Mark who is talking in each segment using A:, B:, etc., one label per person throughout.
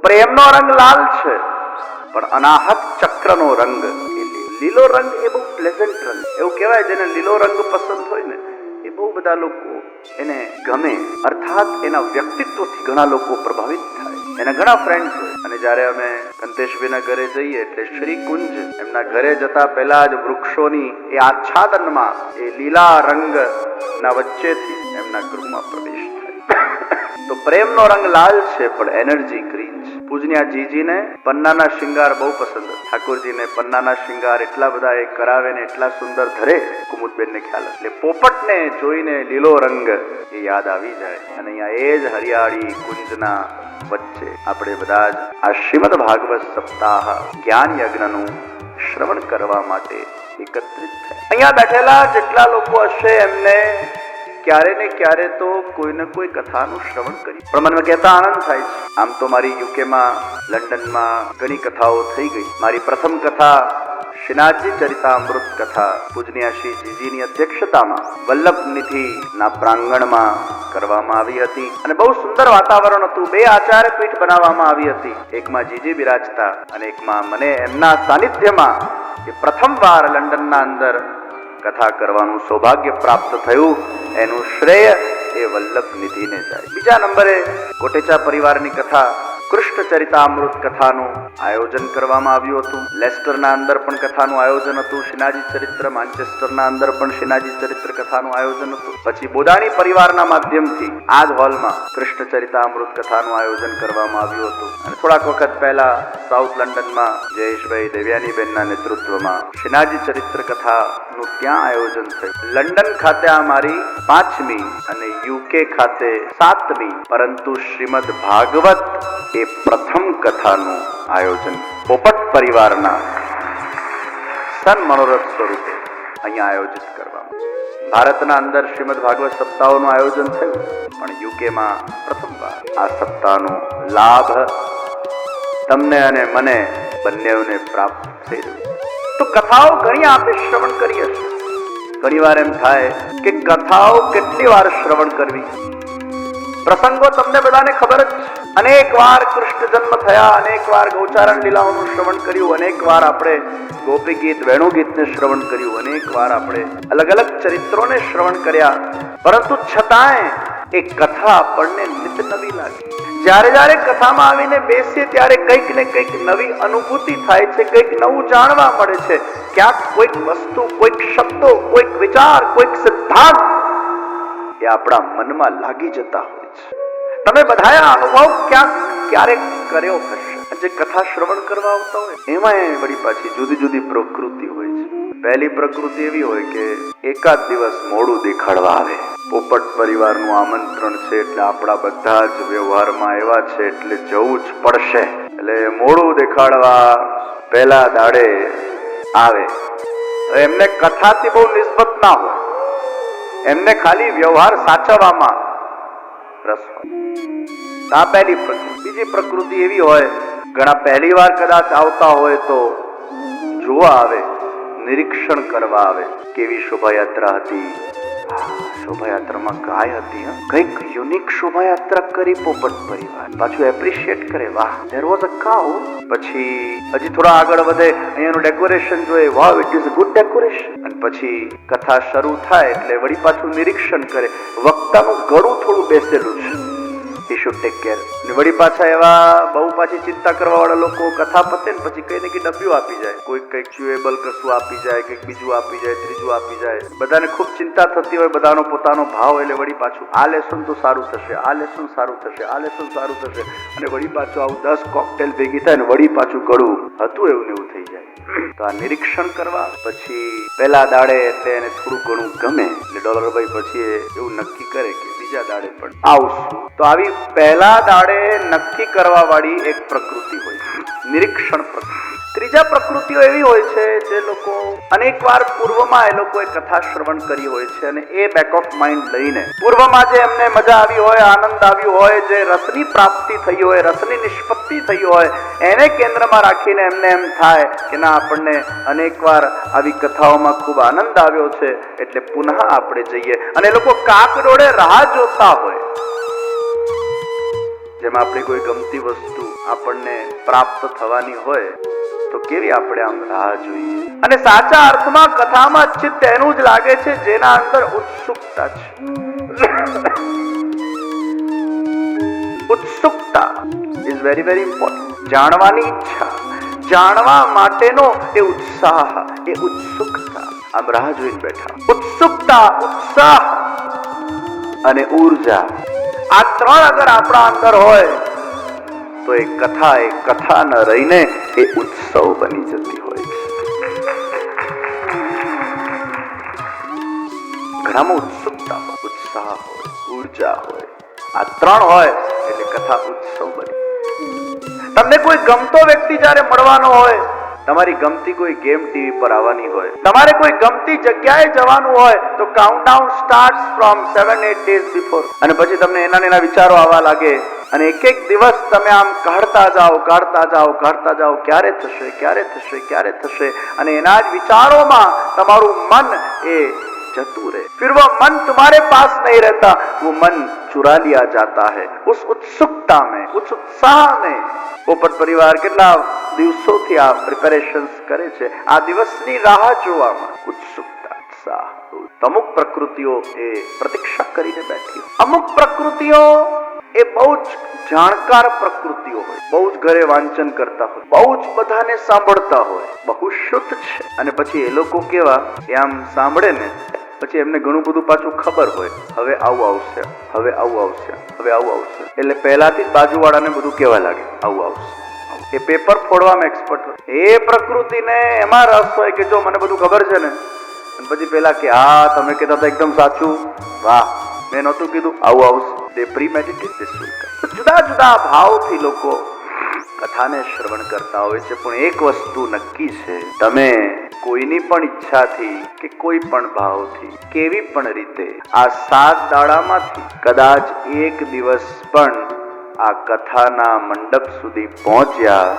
A: પ્રેમનો રંગ લાલ છે, પણ અનાહત ચક્રનો રંગ એ લીલો રંગ એ બહુ પ્લેઝન્ટ રંગ. એવું કહેવાય જેને લીલો રંગ પસંદ હોય ને એ બહુ બધા લોકો એને ગમે, અર્થાત એના વ્યક્તિત્વથી ઘણા લોકો પ્રભાવિત થાય. એના ઘણા ફ્રેન્ડ્સ હોય. અને જ્યારે અમે કંતેશભાઈના ઘરે જઈએ એટલે શ્રી કુંજ એમના ઘરે જતા પહેલા જ વૃક્ષોની એ આચ્છાદનમાં એ લીલા રંગના વચ્ચેથી એમના ગૃહમાં પ્રવેશ થાય. તો પ્રેમનો રંગ લાલ છે, પણ એનર્જી ગ્રીન છે. પૂજનીયા જીજીને પન્નાના શિંગાર બહુ પસંદ હતા. ઠાકોરજીને પન્નાના શિંગાર એટલા બધા એ કરાવે ને એટલા સુંદર ધરે, કુમુદબેનને ખ્યાલ એટલે પોપટને જોઈને લીલો રંગ એ યાદ આવી જાય. અને અહીંયા એ જ હરિયાળી કુંજના વચ્ચે આપણે બધા જ આ શ્રીમદ ભાગવત સપ્તાહ જ્ઞાન યજ્ઞનું શ્રવણ કરવા માટે એકત્રિત થયા. અહીંયા બેઠેલા જેટલા લોકો હશે એમને ક્યારે ને ક્યારે તો કોઈ ને કોઈ કથાનું શ્રવણ કરી, પણ મને કહેતા આનંદ થાય છે. આમ તો મારી યુકેમાં, લંડનમાં ઘણી કથાઓ થઈ ગઈ. મારી પ્રથમ કથા શ્રીનાથજી ચરિતામૃત કથા પૂજનીયા શ્રી જીજીની અધ્યક્ષતામાં વલ્લભનિધિના પ્રાંગણમાં કરવામાં આવી હતી અને બહુ સુંદર વાતાવરણ હતું. 2 આચાર્ય પીઠ બનાવવામાં આવી હતી. એકમાં જીજી બિરાજતા અને એકમાં મને એમના સાનિધ્યમાં એ પ્રથમવાર લંડનના અંદર કથા કરવાનું સૌભાગ્ય પ્રાપ્ત થયું. એનું શ્રેય એ વલ્લભનિધિને જાય. બીજા નંબરે કોટેચા પરિવારની કથા કૃષ્ણ ચરિતામૃત કથાનું આયોજન કરવામાં આવ્યું હતું. લેસ્ટરના અંદર પણ કથાનું આયોજન હતું. શ્રીનાજી ચરિત્ર માન્ચેસ્ટરના અંદર પણ શ્રીનાજી ચરિત્ર કથાનું આયોજન હતું. પછી બોદાણી પરિવારના માધ્યમથી આ જ હોલમાં કૃષ્ણ ચરિતામૃત કથાનું આયોજન કરવામાં આવ્યું હતું. અને થોડાક વખત પહેલા સાઉથ લંડનમાં જયેશભાઈ દેવ્યાનીબેનના નેતૃત્વમાં શ્રીનાજી ચરિત્ર કથાનું ત્યાં આયોજન થયું. લંડન ખાતે આ મારી 5મી અને યુકે ખાતે 7મી, પરંતુ શ્રીમદ ભાગવત એ પ્રથમ કથાનું આયોજન પોપટ પરિવારના સન મનોરથ સ્વરૂપે અહીંયા આયોજિત કરવામાં. ભારતના અંદર શ્રીમદ ભાગવત સપ્તાહોનું આયોજન થયું, પણ યુકેમાં પ્રથમવાર આ સપ્તાહનો લાભ તમને અને મને બંનેઓને પ્રાપ્ત થઈ રહ્યું. તો કથાઓ ઘણી આપે શ્રવણ કરી હશે. ઘણી વાર એમ થાય કે કથાઓ કેટલી વાર શ્રવણ કરવી. પ્રસંગો તમને બધાને ખબર જ છે. અનેક વાર કૃષ્ણ જન્મ થયા, અનેક વાર ગૌચારણ લીલાઓનું શ્રવણ કર્યું, અનેક વાર આપણે ગોપી ગીત વેણુ ગીતને શ્રવણ કર્યું, અનેક વાર આપણે અલગ અલગ ચરિત્રોને શ્રવણ કર્યા, પરંતુ છતાંય એ કથા આપણને નિત નવી લાગે. જ્યારે જ્યારે કથામાં આવીને બેસીએ ત્યારે કંઈક ને કંઈક નવી અનુભૂતિ થાય છે, કંઈક નવું જાણવા મળે છે. ક્યાંક કોઈક વસ્તુ, કોઈક શબ્દો, કોઈક વિચાર, કોઈક સિદ્ધાંત એ આપણા મનમાં લાગી જતા હોય છે. તમે બધાએ અનુભવ ક્યાંક ક્યારેક કર્યો હશે. જે કથા શ્રવણ કરવા આવતા હોય એમાં વળી પાછી જુદી જુદી પ્રકૃતિ હોય છે. પહેલી પ્રકૃતિ એવી હોય કે એકાદ દિવસ મોડું દેખાડવા આવે. પોપટ પરિવારનું આમંત્રણ છે એટલે આપણા બધા જ વ્યવહારમાં એવા છે એટલે જવું જ પડશે. એટલે મોડું દેખાડવા પહેલા દાડે આવે. એમને કથાથી બહુ નિસ્બત ના હોય, એમને ખાલી વ્યવહાર સાચવવામાં રસ હોય. આ પહેલી પ્રકૃતિ. બીજી પ્રકૃતિ એવી હોય, ઘણા પહેલી વાર કદાચ આવતા હોય તો જોવા આવે, નિરીક્ષણ કરવા આવે. કેવી શોભાયાત્રા હતી, શોભાયાત્રામાં ગાય હતી, કઈક યુનિક શોભાયાત્રા કરી પોપટ પરિવાર. પાછું એપ્રિશિએટ કરે, વાહ ધેર વોઝ અ કાઉ. પછી હજી થોડા આગળ વધે, અહીંયાનું ડેકોરેશન જોઈએ, વાહ it is a good decoration. અને પછી કથા શરૂ થાય એટલે વળી પાછું નિરીક્ષણ કરે, વક્તાનું ગળું થોડું બેસેલું છે, he should take care. ને વળી પાછા એવા બહુ પાછી ચિંતા કરવા વાળા લોકો કથા પતે ને પછી કઈ ને કઈ ડબ્યું આપી જાય. કોઈક કઈક ચ્યુએબલ કશું આપી જાય, કઈક બીજું આપી જાય, ત્રીજું આપી જાય. બધાને ખૂબ ચિંતા થતી હોય, બધાનો પોતાનો ભાવ. એટલે વળી પાછું આ લેસન તો સારું થશે, આ લેસન સારું થશે, આ લેસન સારું થશે, અને વળી પાછું આવું 10 કોકટેલ ભેગી થાય ને વળી પાછું કડવું હતું એવું ને એવું થઈ જાય. તો આ નિરીક્ષણ કરવા પછી પહેલા દાડે એટલે એને થોડું ઘણું ગમે એટલે ડોલરભાઈ પછી એવું નક્કી કરે કે બીજા દાડે પણ આવશું. તો આવી પહેલા દાડે નક્કી કરવા વાળી એક પ્રકૃતિ હોય છે, નિરીક્ષણ પ્રકૃતિ. ત્રીજા પ્રકૃતિઓ એવી હોય છે જે લોકો અનેક વાર પૂર્વમાં એ લોકોએ કથા શ્રવણ કરી હોય છે અને એ બેક ઓફ માઇન્ડ લઈને પૂર્વમાં જે એમને મજા આવી હોય, આનંદ આવ્યો હોય, જે રસની પ્રાપ્તિ થઈ હોય, રસની નિષ્પત્તિ થઈ હોય, એને કેન્દ્રમાં રાખીને એમને એમ થાય કે ના, આપણને અનેક વાર આવી કથાઓમાં ખૂબ આનંદ આવ્યો છે એટલે પુનઃ આપણે જઈએ. અને એ લોકો કાકડોળે રાહ જોતા હોય. જેમ આપણી કોઈ ગમતી વસ્તુ આપણને પ્રાપ્ત થવાની હોય તો કેવી આપણે આમ રાહ જોઈએ. અને સાચા અર્થમાં કથામાં ચિત્ત એનું જ લાગે છે જેના અંદર ઉત્સુકતા છે. ઉત્સુકતા ઇઝ વેરી વેરી ઇમ્પોર્ટન્ટ. જાણવાની ઈચ્છા, જાણવા માટેનો એ ઉત્સાહ, એ ઉત્સુકતા. આમ રાહ જોઈને બેઠા. ઉત્સુકતા, ઉત્સાહ અને ઉર્જા, આ ત્રણ અગર આપણા અંદર હોય તો એ કથા ન રહીને એ ઉત્સવ બની જતી હોય છે. ઘણામાં ઉત્સુકતા હોય, ઉત્સાહ હોય, ઉર્જા હોય, આ ત્રણ હોય એટલે કથા ઉત્સવ બની. તમને કોઈ ગમતો વ્યક્તિ જ્યારે મળવાનો હોય, તમારી ગમતી કોઈ ગેમ ટીવી પર આવવાની હોય, તમારે કોઈ ગમતી જગ્યાએ જવાનું હોય તો countdown starts from 7-8 days before. અને પછી તમને એના વિચારો આવવા લાગે અને એક એક દિવસ તમે આમ કાઢતા જાઓ, ક્યારે થશે, ક્યારે થશે, ક્યારે થશે, અને એના જ વિચારોમાં તમારું મન એ जतू रहे. फिर वो मन तुम्हारे पास नहीं रहता, वो मन चुरा लिया जाता है उस उत्सुकता में, उस उत्साह में. પોપટ પરિવાર કેટલા દિવસોથી આ પ્રિપેરેશન્સ કરે છે, આ દિવસની રાહ જોવામાં. ઉત્સુકતા, ઉત્સાહ. અમુક પ્રકૃતિઓ એ પ્રતીક્ષા કરીને બેઠી, અમુક પ્રકૃતિઓ એ બહુ જ જાણકાર પ્રકૃતિઓ હોય, બહુ જ ઘરે વાંચન કરતા હોય, બહુ જ બધાને સાંભળતા હોય, બહુ શુદ્ધ છે. અને પછી એ લોકો કેવા, એ આમ સાંભળે ને પછી એમને ઘણું બધું પાછું ખબર હોય, હવે આવું આવશે, હવે આવું આવશે, હવે આવું આવશે, એટલે પહેલાથી જ બાજુવાળાને બધું કહેવા લાગે આવું આવશે. એ પેપર ફોડવામાં એક્સપર્ટ હોય. એ પ્રકૃતિને એમાં રસ હોય કે જો મને બધું ખબર છે ને, અને પછી પેલા કે હા તમે કહેતા હતા એકદમ સાચું, વાહ મેં નહોતું કીધું, આવું આવશે. તે પ્રીમેડિટેટેડ છે. જુદા જુદા ભાવથી લોકો કથાને શ્રવણ કરતા હોય છે. પણ એક વસ્તુ નક્કી છે, તમે કોઈની પણ ઈચ્છાથી કે કોઈ પણ ભાવથી કેવી પણ રીતે આ 7 દાડામાંથી કદાચ એક દિવસ પણ આ કથાના મંડપ સુધી પહોંચ્યા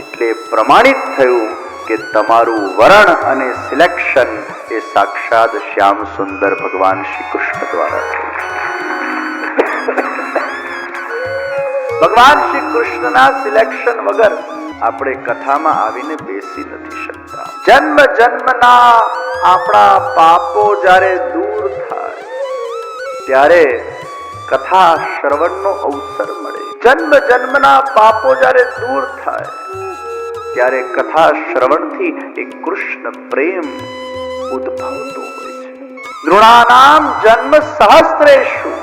A: એટલે પ્રમાણિત થયું કે તમારું વરણ અને સિલેક્શન એ સાક્ષાત શ્યામ સુંદર ભગવાન શ્રી કૃષ્ણ દ્વારા થયું. ભગવાન શ્રી કૃષ્ણના સિલેક્શન વગર આપણે કથામાં આવીને બેસી નથી શકતા. જન્મ જન્મના આપણા પાપો જ્યારે દૂર થાય ત્યારે કથા શ્રવણનો અવસર મળે. જન્મ જન્મના પાપો જ્યારે દૂર થાય ત્યારે કથા શ્રવણથી એક કૃષ્ણ પ્રેમ ઉદ્ભવતો હોય છે. નૃણાનામ જન્મ સહસ્રેષુ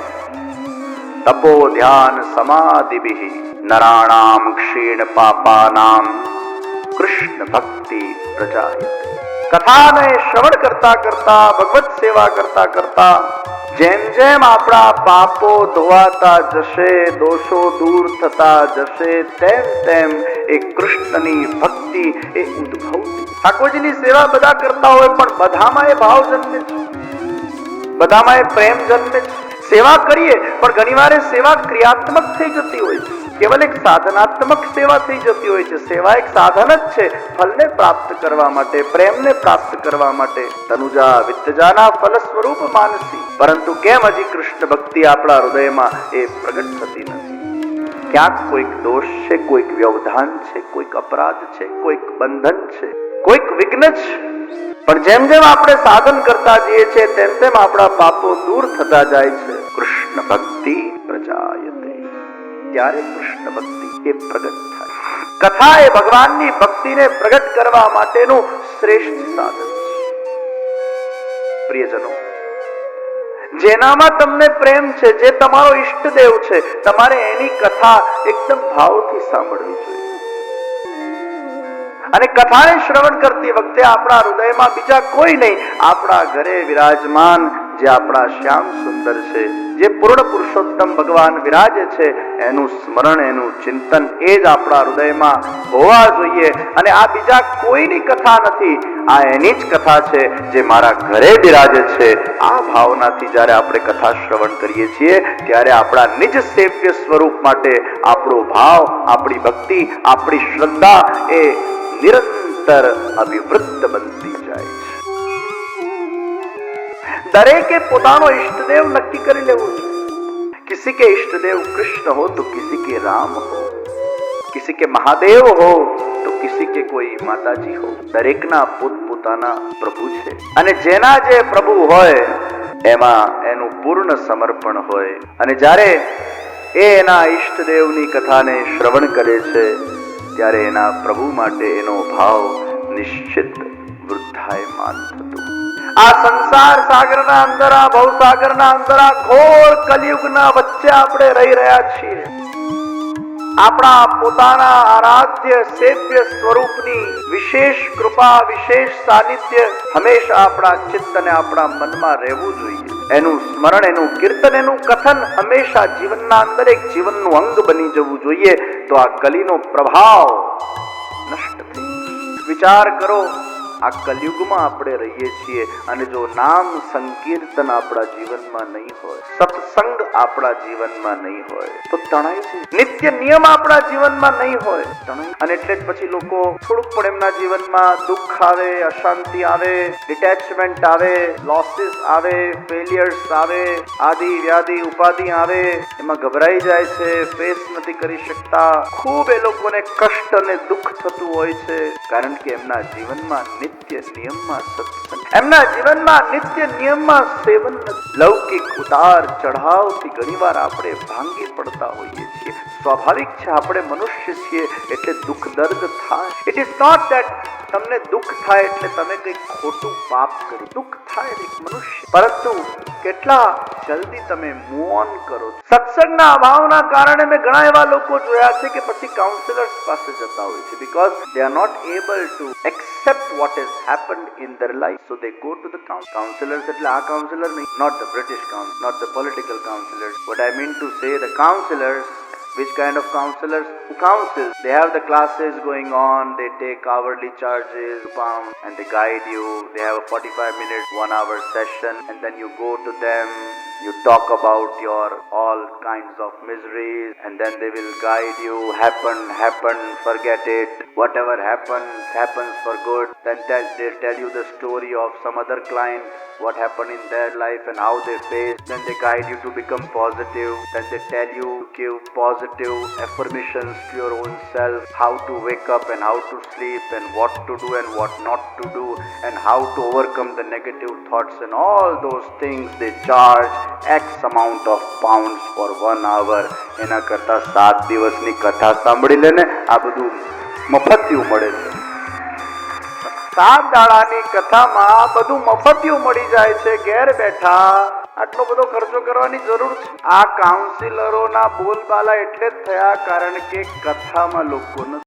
A: તપો ધ્યાન સમાધિભિઃ નરાણામ ક્ષીણ પાપાનામ કૃષ્ણ ભક્તિ પ્રજાયતે. કથાને શ્રવણ કરતા કરતા, ભગવત સેવા કરતા કરતા જેમ જેમ આપણા પાપો ધોવાતા જશે, દોષો દૂર થતા જશે, તેમ તેમ એ કૃષ્ણની ભક્તિ એ ઉદ્ભવતી. ઠાકોરજીની સેવા બધા કરતા હોય પણ બધામાં એ ભાવ જન્મે છે, બધામાં એ પ્રેમ જન્મે છે. સેવા કરીએ પણ ઘણીવાર સેવા ક્રિયાત્મક થઈ જતી હોય છે, કેવલ એક સાધનાત્મક સેવા થઈ જતી હોય છે. સેવા એક સાધન જ છે ફલને પ્રાપ્ત કરવા માટે, પ્રેમને પ્રાપ્ત કરવા માટે. તનુજા વિત્તજાના ફલ સ્વરૂપ માનસી. પરંતુ કેમ હજી કૃષ્ણ ભક્તિ આપણા હૃદયમાં એ પ્રગટ થતી નથી? ક્યાંક કોઈક દોષ છે, કોઈક વ્યવધાન છે, કોઈક અપરાધ છે, કોઈક બંધન છે, કોઈક વિઘ્ન છે. પણ જેમ જેમ આપણે સાધન કરતા જઈએ છીએ તેમ તેમ આપણા પાપો દૂર થતા જાય છે. કૃષ્ણ ભક્તિ પ્રજાયતે. ત્યારે કૃષ્ણ ભક્તિ એ પ્રગટ થાય. કથા એ ભગવાનની ભક્તિને પ્રગટ કરવા માટેનું શ્રેષ્ઠ સાધન છે. પ્રિયજનો, જેનામાં તમને પ્રેમ છે, જે તમારો ઈષ્ટદેવ છે, તમારે એની કથા એકદમ ભાવથી સાંભળવી જોઈએ. અને કથાને શ્રવણ કરતી વખતે આપણા હૃદયમાં બીજા કોઈ નહીં, આપણા ઘરે વિરાજમાન જે આપણા શ્યામ સુંદર છે, જે પૂર્ણ પુરુષોત્તમ ભગવાન વિરાજે છે, એનું સ્મરણ, એનું ચિંતન એ જ આપણા હૃદયમાં હોવા જોઈએ. અને આ બીજા કોઈની કથા નથી, આ એની જ કથા છે જે મારા ઘરે બિરાજે છે. આ ભાવનાથી જ્યારે આપણે કથા શ્રવણ કરીએ છીએ ત્યારે આપણા નિજ સેવ્ય સ્વરૂપ માટે આપણો ભાવ, આપણી ભક્તિ, આપણી શ્રદ્ધા એ નિરંતર અભિવૃદ્ધ બનતી જાય છે. દરેકે પોતાનો ઈષ્ટદેવ નક્કી કરી લેવું છે. કિસી કે ઈષ્ટદેવ કૃષ્ણ હો તો કિસી કે રામ હો, किसी के महादेव हो तो किसी के कोई माताजी हो, દરેકના પોતપોતાના પ્રભુ છે અને જેના જે પ્રભુ હોય એમાં એનું પૂર્ણ સમર્પણ હોય અને જ્યારે એ એના ઈષ્ટદેવની કથાને શ્રવણ કરે છે ત્યારે એના પ્રભુ માટે એનો ભાવ નિશ્ચિત વૃદ્ધાયમાન થતો. આ સંસાર સાગરના અંદર, આ ભવસાગરના અંદર, આ ઘોર કલિયુગના વચ્ચે આપણે રહી રહ્યા છીએ. આપણા પોતાના આરાધ્ય સેવ્ય સ્વરૂપની વિશેષ કૃપા, વિશેષ સાનિધ્ય હંમેશા આપણા ચિત્ત અને આપણા મનમાં રહેવું જોઈએ. એનું સ્મરણ, એનું કીર્તન, એનું કથન હંમેશા જીવનના અંદર એક જીવનનું અંગ બની જવું જોઈએ. તો આ કલીનો પ્રભાવ નષ્ટ થઈ. વિચાર કરો, આ કલયુગમાં આપણે રહીએ છીએ અને જો નામ સંકીર્તન આપણા જીવનમાં નહીં હોય, સત્સંગ આપણા જીવનમાં નહીં હોય તો તણાઈ છે. નિત્ય નિયમ આપણા જીવનમાં નહીં હોય તણાઈ. અને એટલે જ પછી લોકો થોડુંક પણ એમના જીવનમાં દુઃખ આવે, અશાંતિ આવે, ડિટેચમેન્ટ આવે, લોસીસ આવે, ફેલિયર્સ આવે, આદિ વ્યાધિ ઉપાધિ આવે, એમાં ગભરાઈ જાય છે, ફેસ નથી કરી શકતા. ખૂબ એ લોકોને કષ્ટ અને દુઃખ થતું હોય છે કારણ કે એમના જીવનમાં નિત્ય નિયમમાં સત્સંગ, એમના જીવનમાં નિત્ય નિયમમાં સેવન નથી. લૌકિક ઉતાર ચઢાવથી ઘણીવાર આપણે ભાંગી પડતા હોઈએ છીએ. સ્વાભાવિક છે, આપણે મનુષ્ય છીએ એટલે દુઃખ દર્દ થાય. ઇટ ઇઝ નોટ ધેટ તમને દુઃખ થાય એટલે તમે કંઈક ખોટું પાપ કર્યું. દુઃખ થાય એક મનુષ્ય, પરંતુ કેટલા જલ્દી તમે મૂવ ઓન કરો. સત્સંગના અભાવના કારણે મેં ઘણા એવા લોકો જોયા છે કે પછી કાઉન્સિલર્સ પાસે જતા હોય છે because they are not able to accept what has happened in their life, so they go to the counselors. એટલે આ કાઉન્સિલર નહીં, not the British council, not the political counselors. What I mean to say, the counselors, which kind of counselors? Counsels. They have the classes going on, they take hourly charges, pounds, and they guide you. They have a 45-minute, 1-hour session, and then you go to them, you talk about your all kinds of miseries, and then they will guide you. Happen, forget it. Whatever happens for good. Then they tell you the story of some other client, what happened in their life and how they faced. Then they guide you to become positive. Then they tell you, give positive affirmations to your own self, how to wake up and how to sleep and what to do and what not to do and how to overcome the negative thoughts and all those things. They charge X amount of pounds for 1 hour. એના કરતા 7 દિવસની કથા સાંભળી લેને, આ બધું મફતિયું મળે છે. 7 દાડાની કથામાં બધું મફતિયું મળી જાય છે ઘેર બેઠા. આટલો બધો ખર્ચો કરવાની જરૂર છે? આ કાઉન્સિલરોના બોલબાલા એટલે જ થયા કારણ કે કથામાં લોકો